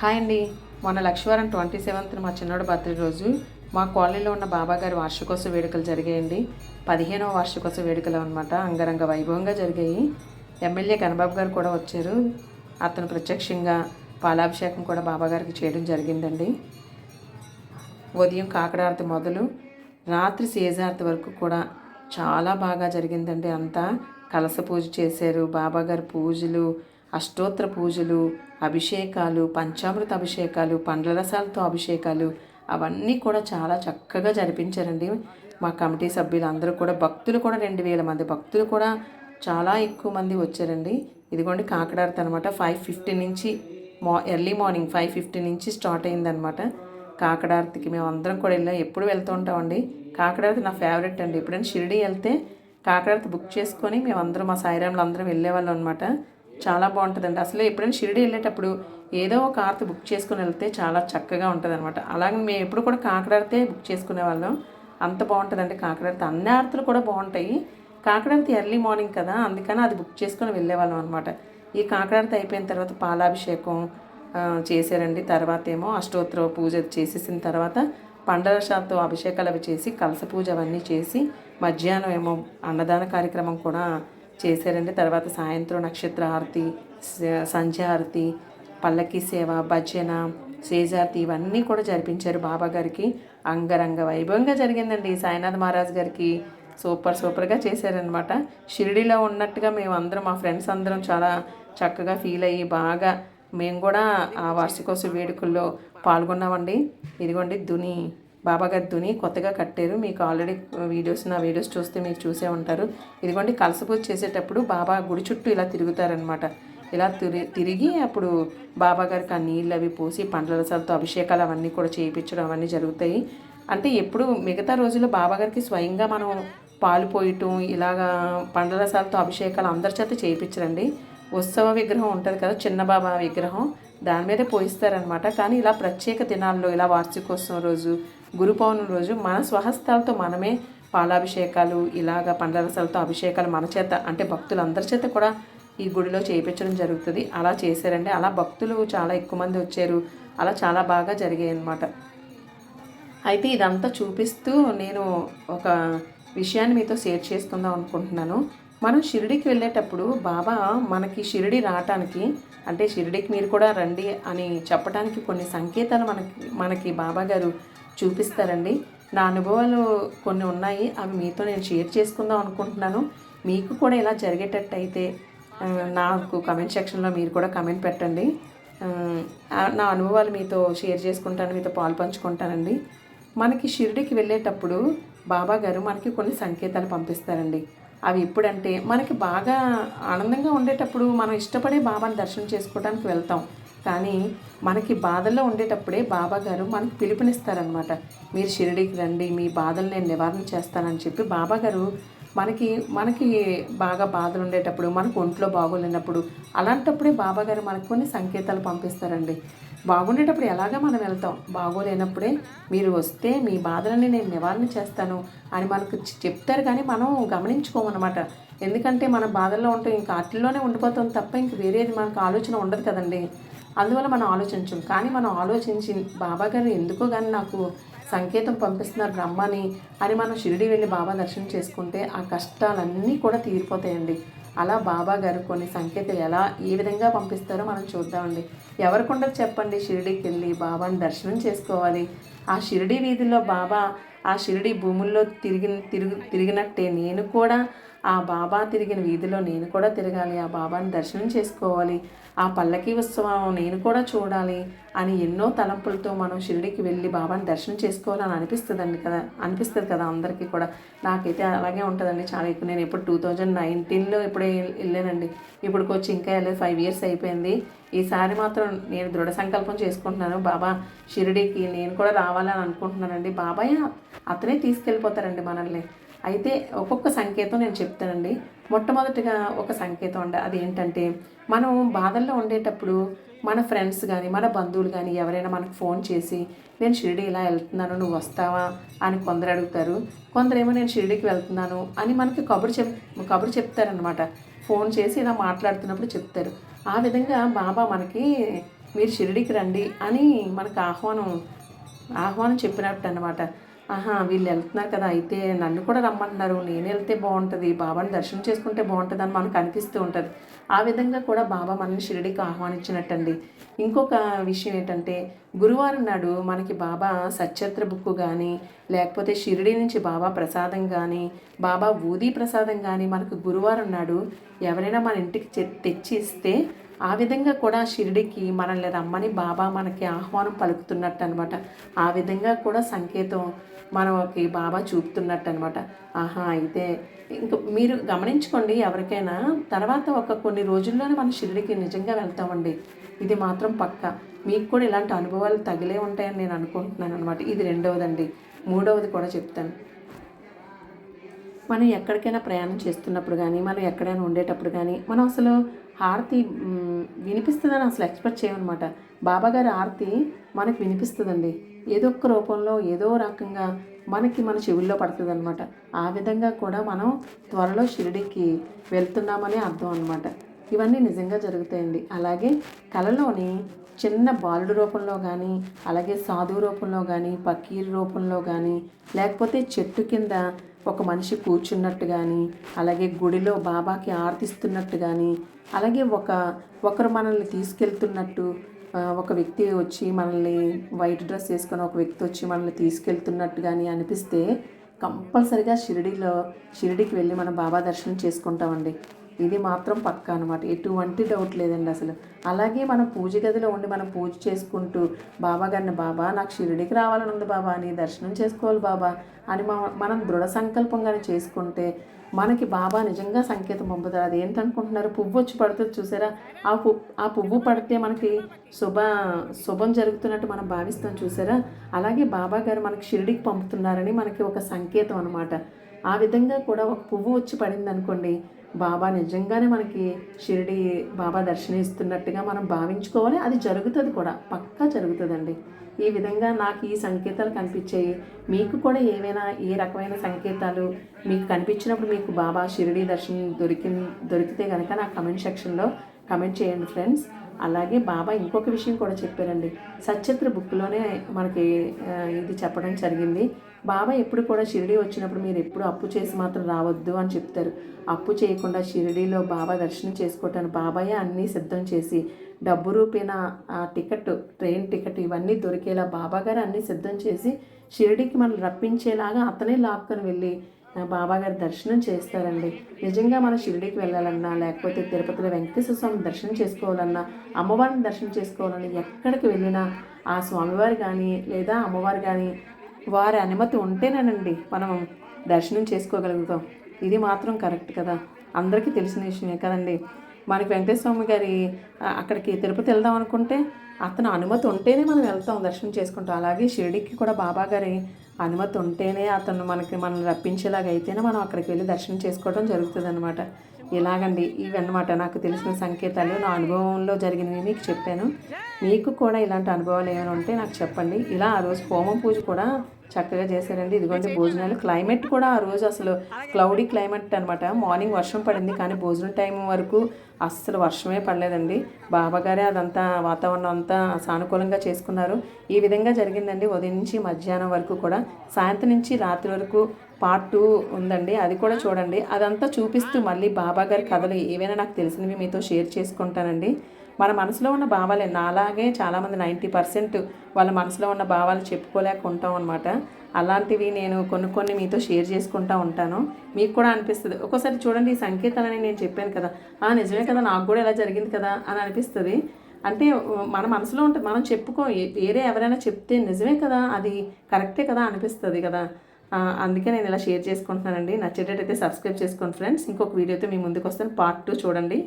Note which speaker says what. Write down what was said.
Speaker 1: Hi అండి. మొన్న లక్షవారం 27న మా చిన్నోడు బర్త్డే రోజు మా కాలనీలో ఉన్న బాబాగారి వార్షికోత్సవ వేడుకలు జరిగాయండి. 15వ వార్షికోత్సవ వేడుకలు అనమాట. అంగరంగ వైభవంగా జరిగాయి. ఎమ్మెల్యే కన్నబాబు గారు కూడా వచ్చారు. అతను ప్రత్యక్షంగా పాలాభిషేకం కూడా బాబాగారికి చేయడం జరిగిందండి. ఉదయం కాకడారతి మొదలు రాత్రి సేజారతి వరకు కూడా చాలా బాగా జరిగిందండి. అంతా కలస పూజ చేశారు. బాబాగారి పూజలు, అష్టోత్తర పూజలు, అభిషేకాలు, పంచామృత అభిషేకాలు, పండ్ల రసాలతో అభిషేకాలు అవన్నీ కూడా చాలా చక్కగా జరిపించారండి. మా కమిటీ సభ్యులు అందరూ కూడా, భక్తులు కూడా 2000 మంది భక్తులు కూడా చాలా ఎక్కువ మంది వచ్చారండి. ఇదిగోండి కాకడారతి అనమాట. 5:50 నుంచి ఎర్లీ మార్నింగ్ 5:50 నుంచి స్టార్ట్ అయిందనమాట. కాకడారతికి మేము అందరం కూడా వెళ్ళాం. ఎప్పుడు వెళ్తూ ఉంటామండి. కాకడారతి నా ఫేవరెట్ అండి. ఎప్పుడైనా షిరిడి వెళ్తే కాకడారతి బుక్ చేసుకొని మేమందరం మా సాయిరాములు అందరం వెళ్ళేవాళ్ళం అనమాట. చాలా బాగుంటుందండి. అసలు ఎప్పుడైనా షిరిడి వెళ్ళేటప్పుడు ఏదో ఒక ఆరతి బుక్ చేసుకుని వెళ్తే చాలా చక్కగా ఉంటుంది అనమాట. అలాగే మేము ఎప్పుడు కూడా కాకడారతే బుక్ చేసుకునే వాళ్ళం. అంత బాగుంటుందండి కాకడారతి. అన్ని ఆరతులు కూడా బాగుంటాయి. కాకడారతి ఎర్లీ మార్నింగ్ కదా, అందుకని అది బుక్ చేసుకుని వెళ్ళేవాళ్ళం అనమాట. ఈ కాకడారతి అయిపోయిన తర్వాత పాలాభిషేకం చేశారండి. తర్వాత ఏమో అష్టోత్తర పూజ చేసేసిన తర్వాత పండరసాలతో అభిషేకాలు అవి చేసి కలస పూజ అవన్నీ చేసి మధ్యాహ్నం ఏమో అన్నదాన కార్యక్రమం కూడా చేశారండి. తర్వాత సాయంత్రం నక్షత్ర హారతి, సంధ్య హారతి, పల్లకి సేవ, భజన, సేజారతి ఇవన్నీ కూడా జరిపించారు బాబాగారికి. అంగరంగ వైభవంగా జరిగిందండి. సాయినాథ్ మహారాజ్ గారికి సూపర్గా చేశారనమాట. షిరిడిలో ఉన్నట్టుగా మేము అందరం, మా ఫ్రెండ్స్ అందరం చాలా చక్కగా ఫీల్ అయ్యి బాగా మేము కూడా ఆ వార్షికోత్సవ వేడుకల్లో పాల్గొన్నామండి. ఇదిగోండి దుని, బాబాగారి దుని కొత్తగా కట్టారు. మీకు ఆల్రెడీ నా వీడియోస్ చూస్తే మీరు చూసే ఉంటారు. ఇదిగోండి కలస పూజ చేసేటప్పుడు బాబా గుడి చుట్టూ ఇలా తిరుగుతారనమాట. ఇలా తిరిగి అప్పుడు బాబాగారికి ఆ నీళ్ళు అవి పోసి పండ్ల రసాలతో అభిషేకాలు అవన్నీ కూడా చేయించడం అవన్నీ జరుగుతాయి. అంటే ఎప్పుడు మిగతా రోజుల్లో బాబాగారికి స్వయంగా మనం పాలు పోయటం, ఇలాగా పండ్ల రసాలతో అభిషేకాలు అందరి చేత చేయించరండి. ఉత్సవ విగ్రహం ఉంటుంది కదా, చిన్న బాబా విగ్రహం, దాని మీదే పోయిస్తారనమాట. కానీ ఇలా ప్రత్యేక దినాల్లో, ఇలా వార్షికోత్సవం రోజు, గురు పౌర్ణమి రోజు మన స్వహస్తాలతో మనమే పాలాభిషేకాలు, ఇలాగ పండ్ల రసాలతో అభిషేకాలు మన చేత, అంటే భక్తులందరి చేత కూడా ఈ గుడిలో చేయించడం జరుగుతుంది. అలా చేశారండి. అలా భక్తులు చాలా ఎక్కువ మంది వచ్చారు. అలా చాలా బాగా జరిగాయి అన్నమాట. అయితే ఇదంతా చూపిస్తూ నేను ఒక విషయాన్ని మీతో షేర్ చేసుకుందాం అనుకుంటున్నాను. మనం షిరిడికి వెళ్ళేటప్పుడు బాబా మనకి షిరిడి రావటానికి, అంటే షిరిడికి మీరు కూడా రండి అని చెప్పడానికి కొన్ని సంకేతాలు మనకి బాబా గారు చూపిస్తారండి. నా అనుభవాలు కొన్ని ఉన్నాయి. అవి మీతో నేను షేర్ చేసుకుందాం అనుకుంటున్నాను. మీకు కూడా ఇలా జరిగేటట్టు అయితే నాకు కమెంట్ సెక్షన్లో మీరు కూడా కమెంట్ పెట్టండి. నా అనుభవాలు మీతో షేర్ చేసుకుంటాను, మీతో పాలు పంచుకుంటానండి. మనకి షిరిడికి వెళ్ళేటప్పుడు బాబా గారు మనకి కొన్ని సంకేతాలు పంపిస్తారండి. అవి ఎప్పుడంటే మనకి బాగా ఆనందంగా ఉండేటప్పుడు మనం ఇష్టపడే బాబాని దర్శనం చేసుకోవడానికి వెళ్తాం. కానీ మనకి బాధల్లో ఉండేటప్పుడే బాబా గారు మనకి పిలుపునిస్తారనమాట. మీరు షిరిడికి రండి, మీ బాధలు నేను నివారణ చేస్తానని చెప్పి బాబా గారు మనకి బాగా బాధలు ఉండేటప్పుడు, మనకు ఒంట్లో బాగోలేనప్పుడు, అలాంటప్పుడే బాబా గారు మనకు కొన్ని సంకేతాలు పంపిస్తారండి. బాగుండేటప్పుడు ఎలాగా మనం వెళ్తాం, బాగోలేనప్పుడే మీరు వస్తే మీ బాధలని నేను నివారణ చేస్తాను అని మనకు చెప్తారు. కానీ మనం గమనించుకోమన్నమాట. ఎందుకంటే మన బాధల్లో ఉంటే ఇంకా వాటిల్లోనే ఉండిపోతాం తప్ప ఇంక వేరేది మనకు ఆలోచన ఉండదు కదండి. అందువల్ల మనం ఆలోచించం. కానీ మనం ఆలోచించి బాబా గారు ఎందుకో కానీ నాకు సంకేతం పంపిస్తున్నారు రమ్మని అని మనం షిరిడి వెళ్ళి బాబా దర్శనం చేసుకుంటే ఆ కష్టాలన్నీ కూడా తీరిపోతాయండి. అలా బాబా గారు కొన్ని సంకేతాలు ఏ విధంగా పంపిస్తారో మనం చూద్దామండి. ఎవరికొండరు చెప్పండి షిరిడికి వెళ్ళి బాబాని దర్శనం చేసుకోవాలి. ఆ షిరిడి వీధుల్లో బాబా, ఆ షిరిడి భూముల్లో తిరిగినట్టే నేను కూడా ఆ బాబా తిరిగిన వీధిలో నేను కూడా తిరగాలి, ఆ బాబాని దర్శనం చేసుకోవాలి, ఆ పల్లకీ ఉత్సవం నేను కూడా చూడాలి అని ఎన్నో తలంపులతో మనం షిరిడికి వెళ్ళి బాబాని దర్శనం చేసుకోవాలని అనిపిస్తుంది కదా అందరికీ కూడా. నాకైతే అలాగే ఉంటుందండి చాలా ఎక్కువ. నేను ఇప్పుడు 2019లో ఇప్పుడే వెళ్ళానండి. ఇప్పటికి వచ్చి ఇంకా వెళ్ళలేదు, 5 years అయిపోయింది. ఈసారి మాత్రం నేను దృఢ సంకల్పం చేసుకుంటున్నాను, బాబా షిరిడికి నేను కూడా రావాలని అనుకుంటున్నానండి. బాబాయ్ అతనే తీసుకెళ్ళిపోతారండి మనల్ని. అయితే ఒక్కొక్క సంకేతం నేను చెప్తానండి. మొట్టమొదటిగా ఒక సంకేతం అండి, అది ఏంటంటే మనం బాధల్లో ఉండేటప్పుడు మన ఫ్రెండ్స్ కానీ మన బంధువులు కానీ ఎవరైనా మనకు ఫోన్ చేసి నేను షిరిడి ఇలా వెళ్తున్నాను నువ్వు వస్తావా అని కొందరు అడుగుతారు. కొందరేమో నేను షిరిడికి వెళ్తున్నాను అని మనకి కబురు చెప్తారనమాట. ఫోన్ చేసి ఇలా మాట్లాడుతున్నప్పుడు చెప్తారు. ఆ విధంగా బాబా మనకి మీరు షిరిడీకి రండి అని మనకు ఆహ్వానం చెప్పినట్టు అనమాట. ఆహా, వీళ్ళు వెళ్తున్నారు కదా, అయితే నన్ను కూడా రమ్మంటున్నారు, నేను వెళ్తే బాగుంటుంది, బాబాని దర్శనం చేసుకుంటే బాగుంటుంది అని మనకు అనిపిస్తూ ఉంటుంది. ఆ విధంగా కూడా బాబా మనల్ని షిరిడీకి ఆహ్వానించినట్టండి. ఇంకొక విషయం ఏంటంటే, గురువారం నాడు మనకి బాబా సచ్చరిత్ర బుక్ కానీ, లేకపోతే షిరిడీ నుంచి బాబా ప్రసాదం కానీ, బాబా ఊదీ ప్రసాదం కానీ మనకు గురువారం నాడు ఎవరైనా మన ఇంటికి తెచ్చి ఇస్తే, ఆ విధంగా కూడా షిరిడీకి మనల్ని రమ్మని బాబా మనకి ఆహ్వానం పలుకుతున్నట్టు అనమాట. ఆ విధంగా కూడా సంకేతం మనకి బాబా చూపుతున్నట్టు అనమాట. ఆహా, అయితే ఇంక మీరు గమనించుకోండి, ఎవరికైనా తర్వాత కొన్ని రోజుల్లోనే మనం షిరిడీకి నిజంగా వెళ్తామండి. ఇది మాత్రం పక్క. మీకు కూడా ఇలాంటి అనుభవాలు తగిలే ఉంటాయని నేను అనుకుంటున్నాను అనమాట. ఇది రెండవదండి. మూడవది కూడా చెప్తాను. మనం ఎక్కడికైనా ప్రయాణం చేస్తున్నప్పుడు కానీ, మనం ఎక్కడైనా ఉండేటప్పుడు కానీ, మనం అసలు హారతి వినిపిస్తుందని అసలు ఎక్స్పెక్ట్ చేయమన్నమాట. బాబాగారి హారతి మనకు వినిపిస్తుందండి. ఏదో ఒక రూపంలో ఏదో రకంగా మన చెవుల్లో పడుతుంది అనమాట. ఆ విధంగా కూడా మనం త్వరలో షిరిడీకి వెళ్తున్నామని అర్థం అనమాట. ఇవన్నీ నిజంగా జరుగుతాయండి. అలాగే కళలోని చిన్న బాలుడు రూపంలో కానీ, అలాగే సాధువు రూపంలో కానీ, పకీర్ రూపంలో కానీ, లేకపోతే చెట్టు కింద ఒక మనిషి కూర్చున్నట్టు కానీ, అలాగే గుడిలో బాబాకి ఆర్తిస్తున్నట్టు కానీ, అలాగే ఒకరు మనల్ని తీసుకెళ్తున్నట్టు, ఒక వ్యక్తి వచ్చి మనల్ని వైట్ డ్రెస్ వేసుకొని ఒక వ్యక్తి వచ్చి మనల్ని తీసుకెళ్తున్నట్టు కానీ అనిపిస్తే కంపల్సరిగా షిరిడీకి వెళ్ళి మనం బాబా దర్శనం చేసుకుంటామండి. ఇది మాత్రం పక్కా అనమాట. ఎటువంటి డౌట్ లేదండి అసలు. అలాగే మనం పూజ గదిలో ఉండి మనం పూజ చేసుకుంటూ బాబా గారిని, బాబా నాకు షిరిడీకి రావాలని ఉంది బాబా, నీ దర్శనం చేసుకోవాలి బాబా అని మనం దృఢ సంకల్పంగానే చేసుకుంటే మనకి బాబా నిజంగా సంకేతం పంపుతారు. అది ఏంటనుకుంటున్నారు, పువ్వు వచ్చి పడుతుంది చూసారా, ఆ పువ్వు పడితే మనకి శుభం జరుగుతున్నట్టు మనం భావిస్తాం చూసారా. అలాగే బాబా గారు మనకి షిరిడీకి పంపుతున్నారని మనకి ఒక సంకేతం అనమాట. ఆ విధంగా కూడా ఒక పువ్వు వచ్చి పడింది అనుకోండి, బాబా నిజంగానే మనకి షిరిడి బాబా దర్శనమిస్తున్నట్టుగా మనం భావించుకోవాలి. అది జరుగుతుంది కూడా, పక్కా జరుగుతుందండి. ఈ విధంగా నాకు ఈ సంకేతాలు కనిపించాయి. మీకు కూడా ఏవైనా ఏ రకమైన సంకేతాలు మీకు కనిపించినప్పుడు, మీకు బాబా షిరిడి దర్శనం దొరికితే కనుక నా కమెంట్ సెక్షన్లో కమెంట్ చేయండి ఫ్రెండ్స్. అలాగే బాబా ఇంకొక విషయం కూడా చెప్పారండి. సచ్చరిత్ర బుక్లోనే మనకి ఇది చెప్పడం జరిగింది. బాబా ఎప్పుడు కూడా షిరిడి వచ్చినప్పుడు మీరు ఎప్పుడు అప్పు చేసి మాత్రం రావద్దు అని చెప్తారు. అప్పు చేయకుండా షిరిడీలో బాబా దర్శనం చేసుకోవటానికి బాబాయే అన్నీ సిద్ధం చేసి, డబ్బు రూపేణ టికెట్, ట్రైన్ టికెట్ ఇవన్నీ దొరికేలా బాబా గారు అన్నీ సిద్ధం చేసి షిరిడీకి మనం రప్పించేలాగా అతనే లాక్కొని వెళ్ళి బాబాగారి దర్శనం చేస్తారండి. నిజంగా మనం షిరిడీకి వెళ్ళాలన్నా, లేకపోతే తిరుపతిలో వెంకటేశ్వర స్వామి దర్శనం చేసుకోవాలన్నా, అమ్మవారిని దర్శనం చేసుకోవాలన్నా, ఎక్కడికి వెళ్ళినా ఆ స్వామివారు కానీ లేదా అమ్మవారు కానీ వారి అనుమతి ఉంటేనేనండి మనం దర్శనం చేసుకోగలుగుతాం. ఇది మాత్రం కరెక్ట్ కదా, అందరికీ తెలిసిన విషయమే కదండి. మనకి వెంకటేశ్వర స్వామి గారి అక్కడికి తిరుపతి వెళ్దాం అనుకుంటే అతను అనుమతి ఉంటేనే మనం వెళ్తాం, దర్శనం చేసుకుంటాం. అలాగే షిరిడీకి కూడా బాబా గారి అనుమతి ఉంటేనే అతను మనల్ని రప్పించేలాగా అయితేనే మనం అక్కడికి వెళ్ళి దర్శనం చేసుకోవడం జరుగుతుంది అనమాట. ఇలాగండి ఇవన్నమాట నాకు తెలిసిన సంకేతాలు, నా అనుభవంలో జరిగినవి మీకు చెప్పాను. మీకు కూడా ఇలాంటి అనుభవాలు ఏమైనా ఉంటే నాకు చెప్పండి. ఇలా ఆ రోజు హోమం పూజ కూడా చక్కగా చేశారండి. ఇదిగోండి భోజనాలు. క్లైమేట్ కూడా ఆ రోజు అసలు క్లౌడీ క్లైమేట్ అనమాట. మార్నింగ్ వర్షం పడింది, కానీ భోజనం టైం వరకు అస్సలు వర్షమే పడలేదండి. బాబాగారే అదంతా వాతావరణం అంతా సానుకూలంగా చేసుకున్నారు. ఈ విధంగా జరిగిందండి. ఉదయం నుంచి మధ్యాహ్నం వరకు కూడా, సాయంత్రం నుంచి రాత్రి వరకు పార్ట్ 2 ఉందండి, అది కూడా చూడండి. అదంతా చూపిస్తూ మళ్ళీ బాబాగారి కథలు ఏవైనా నాకు తెలిసినవి మీతో షేర్ చేసుకుంటానండి. మన మనసులో ఉన్న భావాలే, నాలాగే చాలామంది 90% వాళ్ళ మనసులో ఉన్న భావాలు చెప్పుకోలేక ఉంటాం అనమాట. అలాంటివి నేను కొన్ని మీతో షేర్ చేసుకుంటూ ఉంటాను. మీకు కూడా అనిపిస్తుంది ఒక్కోసారి. చూడండి, ఈ సంకేతాలని నేను చెప్పాను కదా, నిజమే కదా, నాకు కూడా ఇలా జరిగింది కదా అని అనిపిస్తుంది. అంటే మన మనసులో ఉంటుంది, మనం చెప్పుకో, వేరే ఎవరైనా చెప్తే నిజమే కదా, అది కరెక్టే కదా అనిపిస్తుంది కదా. అందుకే నేను ఇలా షేర్ చేసుకుంటున్నానండి. నచ్చేటట్టయితే సబ్స్క్రైబ్ చేసుకోండి ఫ్రెండ్స్. ఇంకొక వీడియోతో మీ ముందుకు వస్తాను. పార్ట్ 2 చూడండి.